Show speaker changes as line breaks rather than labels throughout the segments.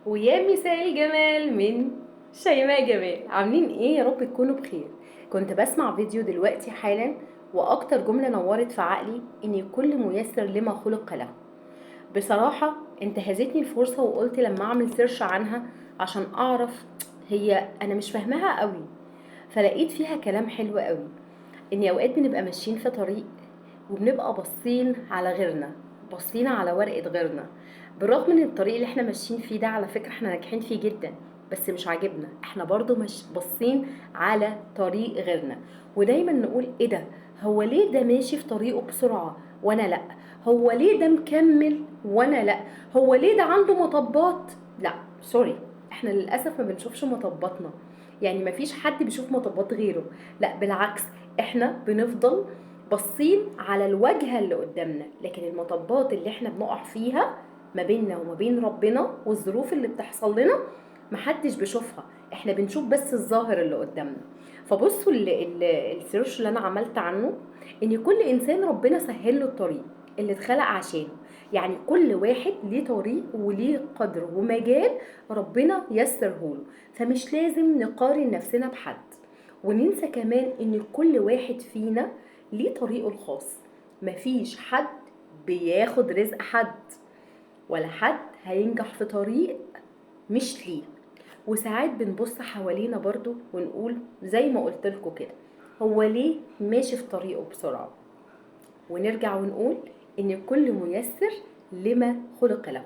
ويا مساء الجمال من شيماء جمال. عاملين ايه؟ يا رب تكونوا بخير. كنت بسمع فيديو دلوقتي حالا، واكتر جملة نورت في عقلي ان كل ميسر لما خلق له. بصراحة انتهزتني الفرصة وقلت لما اعمل سيرش عنها عشان اعرف هي انا مش فاهماها قوي. فلقيت فيها كلام حلو قوي، ان اوقات بنبقى ماشيين في طريق وبنبقى باصين على غيرنا، باصين على ورقة غيرنا، بالرغم ان الطريق اللي احنا ماشيين فيه ده على فكرة احنا ناجحين فيه جدا، بس مش عاجبنا، احنا برضو مش باصين على طريق غيرنا. ودايما نقول ايه ده، هو ليه ده ماشي في طريقه بسرعة وانا لا؟ هو ليه ده مكمل وانا لا؟ هو ليه ده عنده مطبات؟ لا سوري، احنا للأسف ما بنشوفش مطباتنا، يعني مفيش حد بيشوف مطبات غيره، لا بالعكس، احنا بنفضل باصين على الواجهة اللي قدامنا، لكن المطبات اللي احنا بنقع فيها ما بيننا وما بين ربنا والظروف اللي بتحصل لنا محدش بيشوفها، احنا بنشوف بس الظاهر اللي قدامنا. فبصوا السيرش اللي انا عملت عنه، ان كل انسان ربنا سهل له الطريق اللي اتخلق عشانه، يعني كل واحد ليه طريق وليه قدر ومجال ربنا يسره له، فمش لازم نقارن نفسنا بحد. وننسى كمان ان كل واحد فينا ليه طريقه الخاص، مفيش حد بياخد رزق حد، ولا حد هينجح في طريق مش ليه. وساعات بنبص حوالينا برضو ونقول زي ما قلت لكم كده، هو ليه ماشي في طريقه بسرعة؟ ونرجع ونقول ان كل ميسر لما خلق له.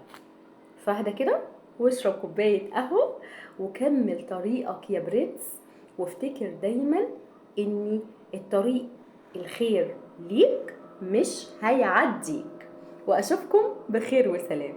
فاهدى كده، واشرب كوباية قهوة وكمل طريقك يا برنس، وافتكر دايما ان الطريق الخير ليك مش هيعديك. واشوفكم بخير وسلام.